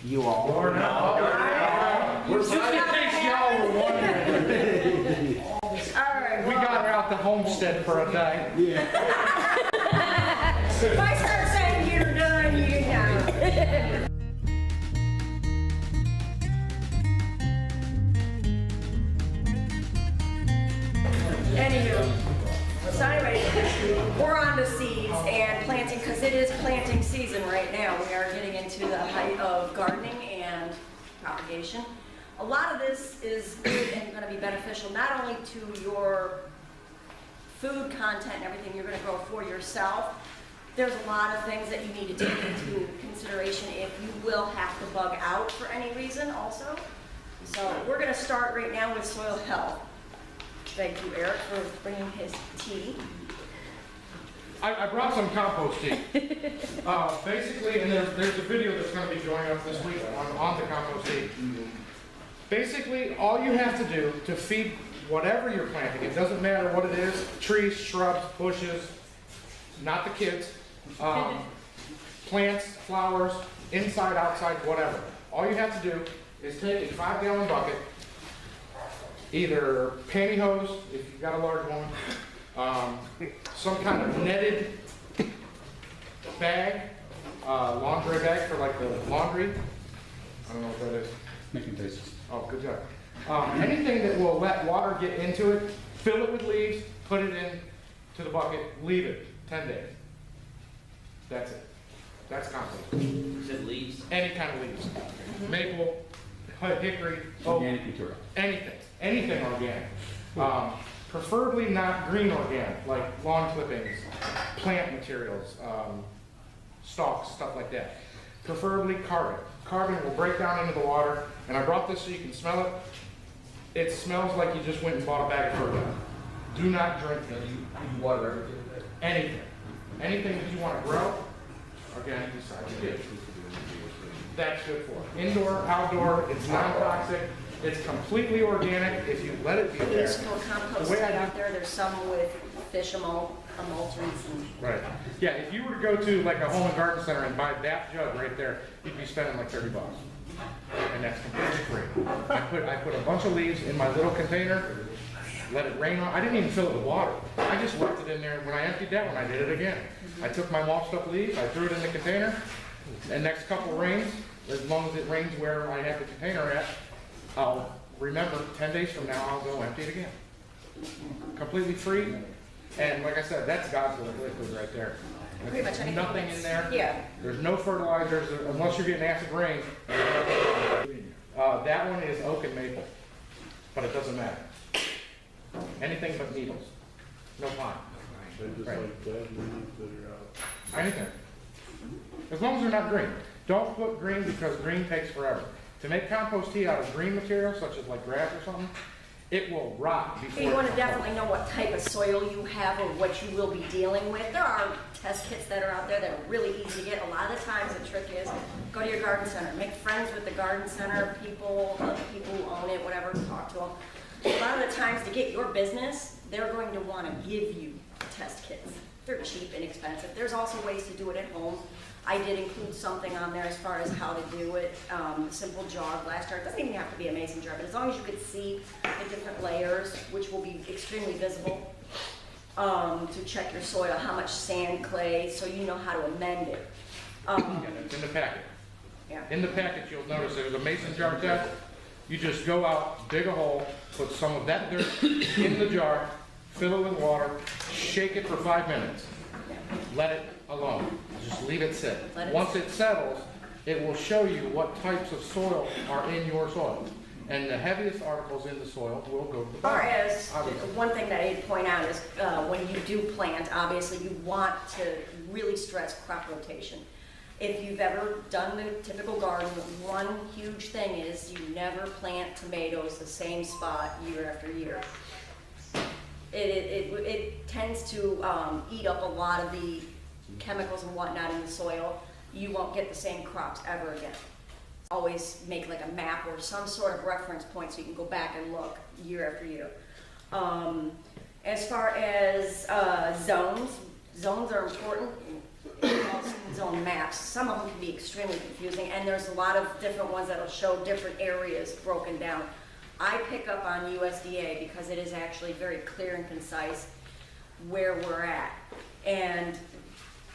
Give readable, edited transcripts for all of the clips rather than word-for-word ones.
You all. Or not. Just in case y'all were wondering. Alright, We got her out the homestead for a day. Yeah. if I start saying you're done, you're done. Anywho, so anyway, we're on to seeds and planting because it is planting season right now. We are getting into the height of gardening and propagation. A lot of this is good and going to be beneficial not only to your food content and everything you're going to grow for yourself. There's a lot of things that you need to take into consideration if you will have to bug out for any reason also. So we're going to start right now with soil health. Thank you, Eric, for bringing his tea. I brought some compost tea. Basically, and there's a video that's going to be going up this week on the compost tea. Basically, all you have to do to feed whatever you're planting, it doesn't matter what it is, trees, shrubs, bushes, not the kids, plants, flowers, inside, outside, whatever. All you have to do is take a 5-gallon bucket, either pantyhose, if you've got a large one, some kind of netted bag, laundry bag for like the laundry. I don't know what that is. Making faces. Oh, good job. Anything that will let water get into it, fill it with leaves, put it in to the bucket, leave it 10 days. That's it. That's compost. Is it leaves? Any kind of leaves. Maple, hickory, oak, Organic material. anything organic. Preferably not green organic, like lawn clippings, plant materials, stalks, stuff like that. Preferably carbon. Carbon will break down into the water, and I brought this so you can smell it. It smells like you just went and bought a bag of fertilizer. Do not drink it. You water everything? Anything that you want to grow, organic decide to do. That's good for. Indoor, outdoor, it's non-toxic, it's completely organic if you let it be there. There's still compost out there. There's some with fish emulsions and Right. Yeah, if you were to go to like a home and garden center and buy that jug right there, you'd be spending like $30. And that's completely free. I put a bunch of leaves in my little container, let it rain on. I didn't even fill it with water. I just left it in there. When I emptied that one, I did it again. I took my mulched up leaves, I threw it in the container, and next couple rains, as long as it rains where I have the container at, I'll remember 10 days from now, I'll go empty it again. Completely free. And like I said, that's God's liquid right there. pretty much anything. Nothing in there. Yeah. There's no fertilizers unless you're getting acid rain. That one is oak and maple, but it doesn't matter. Anything but needles. No pine. Right. Anything. As long as they're not green. Don't put green because green takes forever. To make compost tea out of green material, such as like grass or something, it will rot before. You want to definitely know what type of soil you have or what you will be dealing with. There are test kits that are out there that are really easy to get. A lot of the times the trick is go to your garden center, make friends with the garden center people, people who own it, whatever, talk to them. A lot of the times to get your business, they're going to want to give you test kits. They're cheap and inexpensive. There's also ways to do it at home. I did include something on there as far as how to do it. Simple jar, glass jar. It doesn't even have to be a mason jar, but as long as you could see the different layers, which will be extremely visible, to check your soil, how much sand, clay, so you know how to amend it. Yeah, it's in the packet. Yeah. In the packet, you'll notice there's a mason jar test. You just go out, dig a hole, put some of that dirt in the jar, fill it with water, shake it for 5 minutes. Let it alone. Just leave it sit. Once it settles, it will show you what types of soil are in your soil. And the heaviest articles in the soil will go to the As far bottom. as one thing that I'd point out is when you do plant, obviously you want to really stress crop rotation. If you've ever done the typical garden, one huge thing is you never plant tomatoes the same spot year after year. It tends to eat up a lot of the chemicals and whatnot in the soil. You won't get the same crops ever again. Always make like a map or some sort of reference point so you can go back and look year after year. As far as zones are important in all seasons zone maps. Some of them can be extremely confusing, and there's a lot of different ones that'll show different areas broken down. I pick up on USDA because it is actually very clear and concise where we're at. And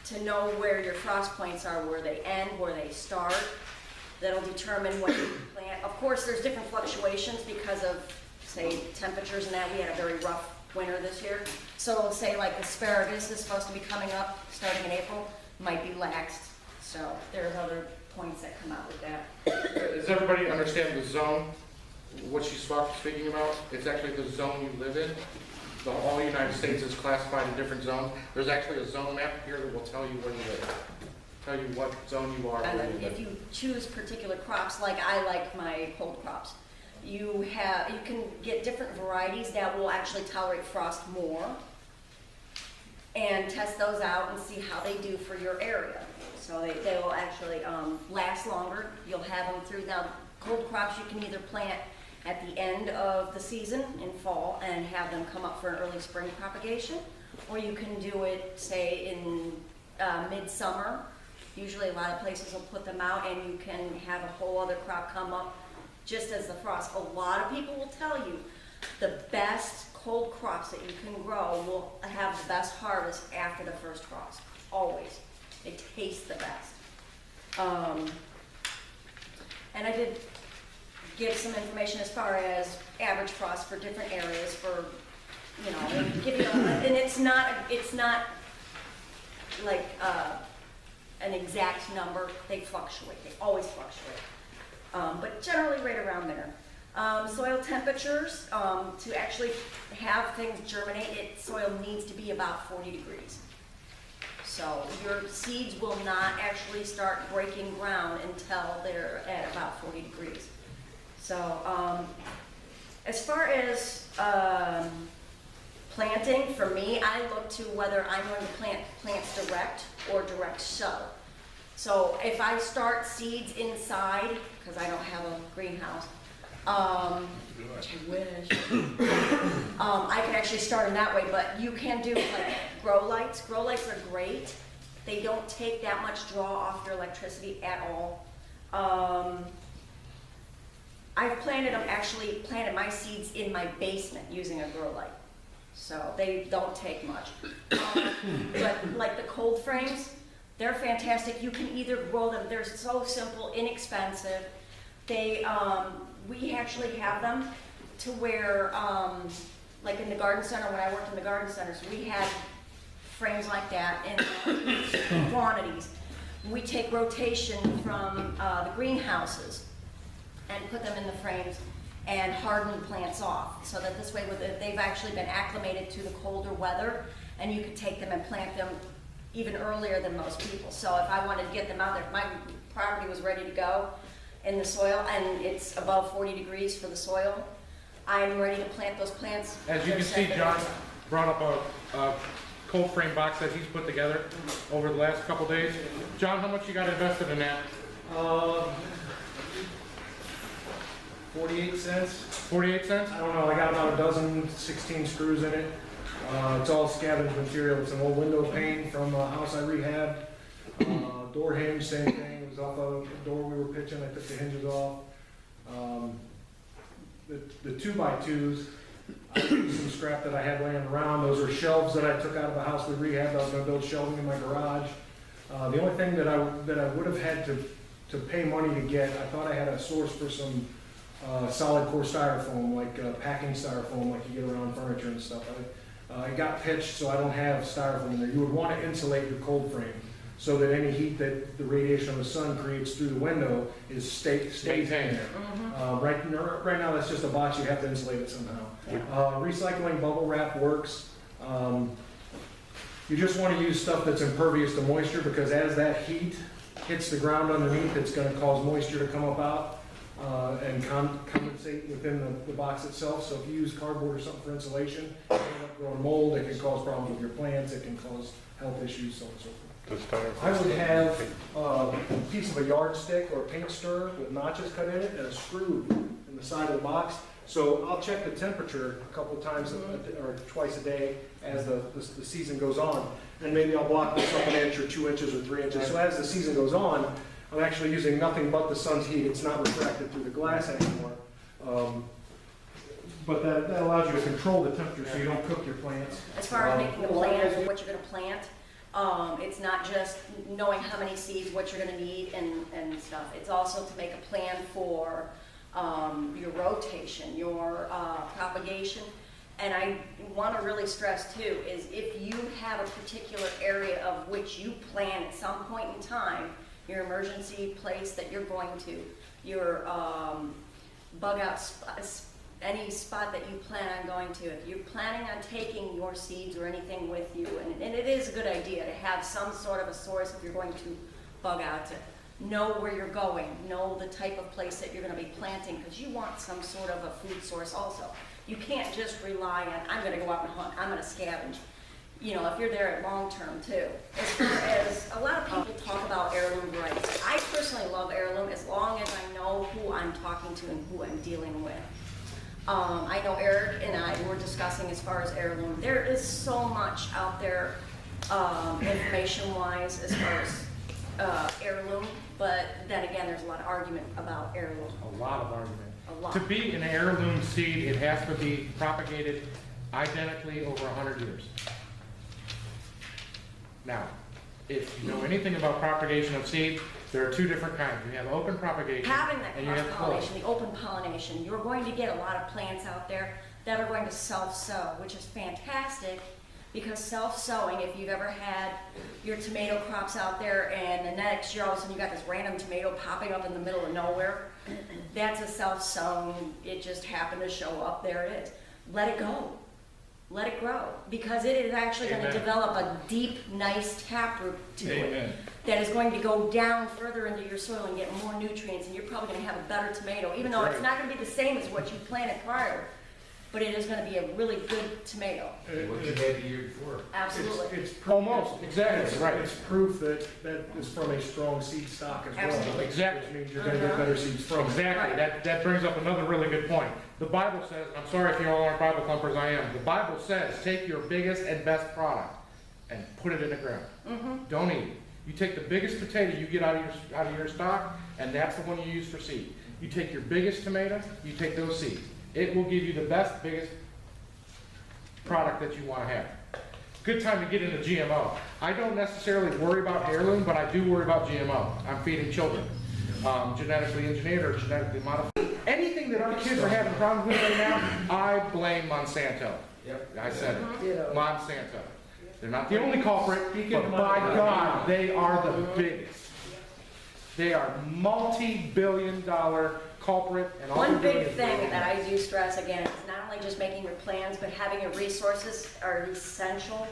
to know where your frost points are, where they end, where they start, that'll determine what you plant. Of course, there's different fluctuations because of, say, temperatures and that. We had a very rough winter this year. So say like asparagus is supposed to be coming up starting in April, might be laxed. So there's other points that come out with that. Does everybody understand the zone, what she's speaking about? It's actually the zone you live in. The whole United States is classified in different zones. There's actually a zone map here that will tell you where you live. Tell you what zone you are, And where then you if live. you choose particular crops, like I like my cold crops, you can get different varieties that will actually tolerate frost more, and test those out and see how they do for your area. So they will actually last longer. You'll have them through. Now, cold crops you can either plant at the end of the season in fall and have them come up for an early spring propagation, or you can do it, say, in midsummer. Usually a lot of places will put them out and you can have a whole other crop come up just as the frost. A lot of people will tell you the best cold crops that you can grow will have the best harvest after the first frost, always. They taste the best. And I did give some information as far as average frost for different areas for, you know, and give you and it's not like an exact number. They fluctuate. They always fluctuate. But generally right around there. Soil temperatures, to actually have things germinate, soil needs to be about 40 degrees. So your seeds will not actually start breaking ground until they're at about 40 degrees. So as far as planting, for me, I look to whether I'm going to plant plants direct or direct sow. So if I start seeds inside, because I don't have a greenhouse, which I wish, I can actually start them that way, but you can do like grow lights. Grow lights are great. They don't take that much draw off your electricity at all. I've planted my seeds in my basement using a grow light. So they don't take much. But like the cold frames, they're fantastic. You can either grow them, they're so simple, inexpensive. They, we actually have them to where, like in the garden center, when I worked in the garden centers, we had frames like that in quantities. We take rotation from the greenhouses and put them in the frames and harden plants off, so that this way they've actually been acclimated to the colder weather, and you could take them and plant them even earlier than most people. So if I wanted to get them out there, if my property was ready to go in the soil and it's above 40 degrees for the soil, I'm ready to plant those plants. As you can see, John brought up a cold frame box that he's put together over the last couple days. John, how much you got invested in that? 48 cents. 48 cents? I don't know, I got about a dozen 16 screws in it. It's all scavenged material. It's an old window pane from a house I rehabbed. Door hinge, same thing. It was off a door we were pitching. I took the hinges off. The 2x2s, I used some scrap that I had laying around. Those are shelves that I took out of the house we rehabbed. I was going to build shelving in my garage. The only thing that I would have had to pay money to get, I thought I had a source for some solid core styrofoam, like packing styrofoam, like you get around furniture and stuff. It got pitched, so I don't have styrofoam in there. You would want to insulate your cold frame so that any heat that the radiation of the sun creates through the window stays in there. Right now, that's just a box. You have to insulate it somehow. Recycling bubble wrap works. You just want to use stuff that's impervious to moisture, because as that heat hits the ground underneath, it's going to cause moisture to come up out and condensate within the box itself. So if you use cardboard or something for insulation, it can end up growing mold. It can cause problems with your plants. It can cause health issues, so on and so forth. I would have a piece of a yardstick or a paint stirrer with notches cut in it and a screw in the side of the box. So I'll check the temperature a couple times or twice a day as the season goes on. And maybe I'll block this up an inch or 2 inches or 3 inches. So as the season goes on, I'm actually using nothing but the sun's heat. It's not refracted through the glass anymore. But that allows you to control the temperature so you don't cook your plants. As far as making a plan for what you're gonna plant, it's not just knowing how many seeds, what you're gonna need and stuff. It's also to make a plan for your rotation, your propagation. And I wanna really stress too, is if you have a particular area of which you plan at some point in time, your emergency place that you're going to, your bug out any spot that you plan on going to, if you're planning on taking your seeds or anything with you, and it is a good idea to have some sort of a source if you're going to bug out to know where you're going, know the type of place that you're going to be planting, because you want some sort of a food source also. You can't just rely on, I'm going to go out and hunt, I'm going to scavenge. You know, if you're there at long term too. As far as a lot of people talk about heirloom varieties, I personally love heirloom as long as I know who I'm talking to and who I'm dealing with. I know Eric and I were discussing as far as heirloom. There is so much out there information-wise as far as heirloom, but then again, there's a lot of argument about heirloom. A lot of argument. A lot. To be an heirloom seed, it has to be propagated identically over 100 years. Now, if you know anything about propagation of seed, there are two different kinds. You have open propagation Having that and you have closed. cross-pollination, the open pollination, you're going to get a lot of plants out there that are going to self-sow, which is fantastic, because self-sowing, if you've ever had your tomato crops out there and the next year all of a sudden you got this random tomato popping up in the middle of nowhere, that's a self-sown, it just happened to show up, there it is. Let it go. Let it grow, because it is actually going to Amen. develop a deep, nice taproot to Amen. it that is going to go down further into your soil and get more nutrients, and you're probably going to have a better tomato, even though it's not going to be the same as what you planted prior, but it is going to be a really good tomato. What you had the year before. Absolutely. It's Almost, exactly, It's, right. it's proof that is from a strong seed stock as well. Absolutely. Exactly. Which means you're going to get better seeds from it. Exactly. That brings up another really good point. The Bible says, I'm sorry if you all aren't Bible thumpers, I am. The Bible says, take your biggest and best product and put it in the ground. Don't eat it. You take the biggest potato you get out of your stock, and that's the one you use for seed. You take your biggest tomato, you take those seeds. It will give you the best, biggest product that you want to have. Good time to get into GMO. I don't necessarily worry about heirloom, but I do worry about GMO. I'm feeding children. Genetically engineered or genetically modified. Anything that our kids are having problems with right now, I blame Monsanto. Yep. I said it. Monsanto. They're not the only culprit, but by God, they are the biggest. They are multi-billion-dollar culprit, and all One they're doing big is thing breeding. that I do stress again is not only just making your plans, but having your resources are essential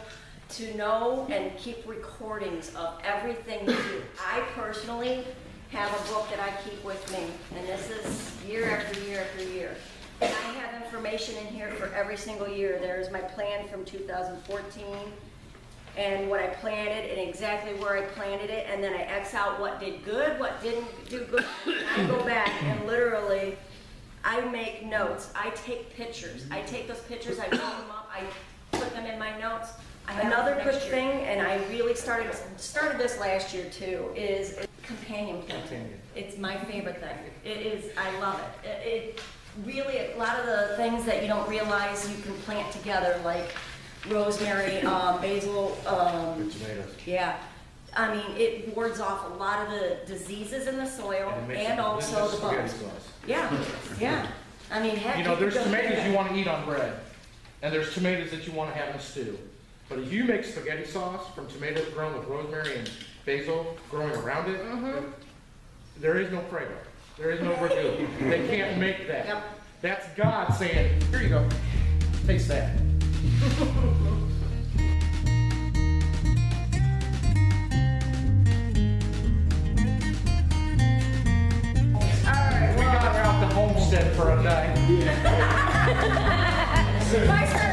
to know and keep recordings of everything you do. I personally have a book that I keep with me, and this is year after year after year. And I have information in here for every single year. There's my plan from 2014, and what I planted, and exactly where I planted it, and then I X out what did good, what didn't do good. I go back and literally, I make notes. I take pictures. I take those pictures, I roll them up, I put them in my notes. Another quick thing, and I really started this last year too, is companion planting. It's my favorite thing. It is, I love it. It really, a lot of the things that you don't realize you can plant together, like rosemary, basil, Good tomatoes. yeah. I mean, it wards off a lot of the diseases in the soil And it makes and a also delicious the spaghetti bugs. sauce. Yeah, yeah. I mean, heck. You know, could there's go- tomatoes you want to eat on bread, and there's tomatoes that you want to have in stew. But if you make spaghetti sauce from tomatoes grown with rosemary and basil growing around it, there is no Prego. There is no ragu. They can't make that. Yep. That's God saying, here you go, taste that. All right, We well, got her out the homestead for a night. if I start